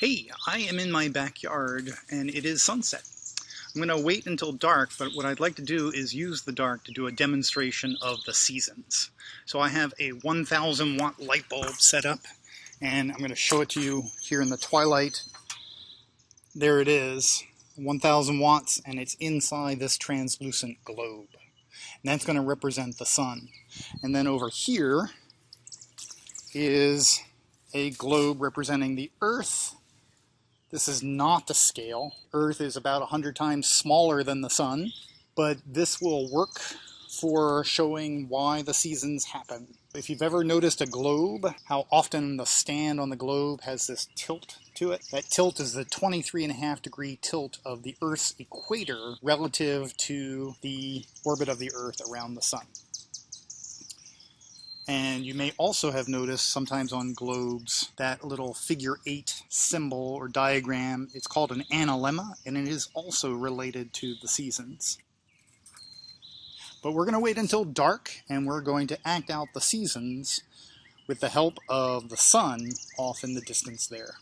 Hey, I am in my backyard and it is sunset. I'm going to wait until dark, but what I'd like to do is use the dark to do a demonstration of the seasons. So I have a 1000 watt light bulb set up and I'm going to show it to you here in the twilight. There it is, 1000 watts, and it's inside this translucent globe. And that's going to represent the sun. And then over here is a globe representing the Earth. This is not the scale. Earth is about 100 times smaller than the sun, but this will work for showing why the seasons happen. If you've ever noticed a globe, how often the stand on the globe has this tilt to it. That tilt is the 23.5-degree tilt of the Earth's equator relative to the orbit of the Earth around the sun. And you may also have noticed sometimes on globes that little figure 8 symbol or diagram. It's called an analemma, and it is also related to the seasons. But we're going to wait until dark, and we're going to act out the seasons with the help of the sun off in the distance there.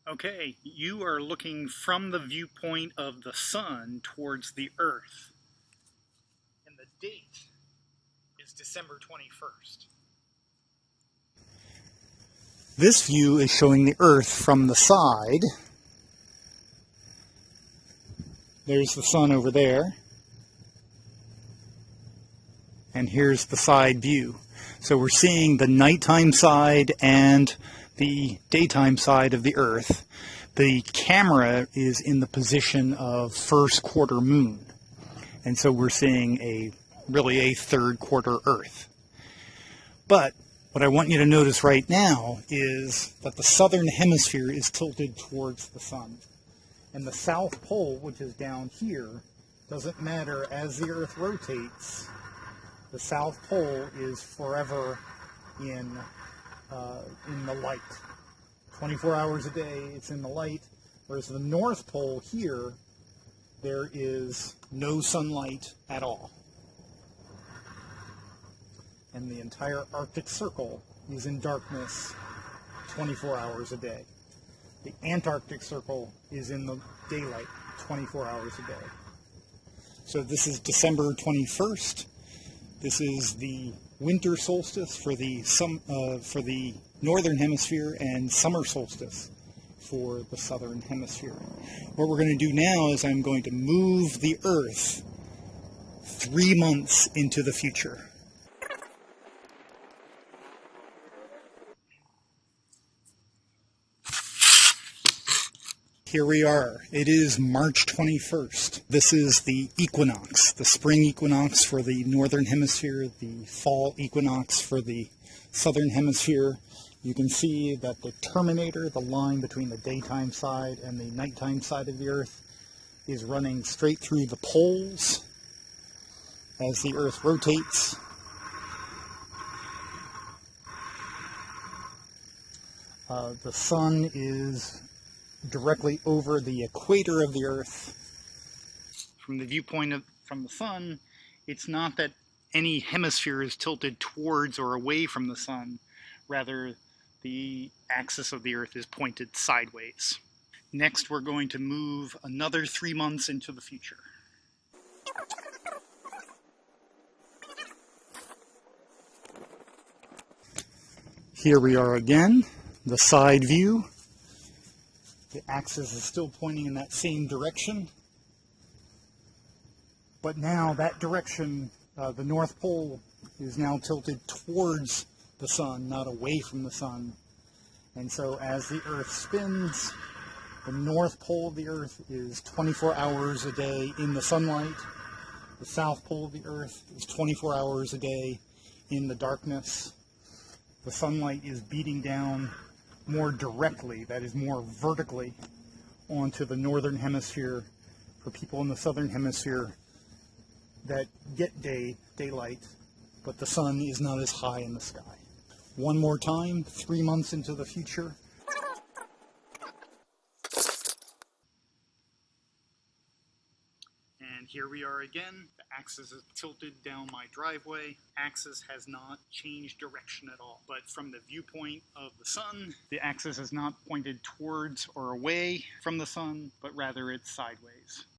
Okay, you are looking from the viewpoint of the sun towards the Earth. And the date is December 21st. This view is showing the Earth from the side. There's the sun over there. And here's the side view. So we're seeing the nighttime side and the daytime side of the Earth. The camera is in the position of first quarter moon. And so we're seeing really a third quarter Earth. But what I want you to notice right now is that the southern hemisphere is tilted towards the sun. And the South Pole, which is down here, doesn't matter. As the Earth rotates, the South Pole is forever in the light. 24 hours a day, it's in the light. Whereas the North Pole here, there is no sunlight at all. And the entire Arctic Circle is in darkness 24 hours a day. The Antarctic Circle is in the daylight 24 hours a day. So this is December 21st. This is the winter solstice for the northern hemisphere and summer solstice for the southern hemisphere. What we're going to do now is I'm going to move the Earth 3 months into the future. Here we are. It is March 21st. This is the equinox, the spring equinox for the northern hemisphere, the fall equinox for the southern hemisphere. You can see that the terminator, the line between the daytime side and the nighttime side of the Earth, is running straight through the poles as the Earth rotates. The sun is directly over the equator of the Earth. From the viewpoint from the sun, it's not that any hemisphere is tilted towards or away from the sun. Rather, the axis of the Earth is pointed sideways. Next, we're going to move another 3 months into the future. Here we are again, the side view. The axis is still pointing in that same direction, but now that direction, the North Pole, is now tilted towards the sun, not away from the sun. And so as the Earth spins, the North Pole of the Earth is 24 hours a day in the sunlight. The South Pole of the Earth is 24 hours a day in the darkness. The sunlight is beating down more directly, that is more vertically, onto the northern hemisphere. For people in the southern hemisphere that get daylight, but the sun is not as high in the sky. One more time, 3 months into the future. And Here we are again. The axis is tilted down my driveway. Axis has not changed direction at all. But from the viewpoint of the sun, the axis is not pointed towards or away from the sun, but rather it's sideways.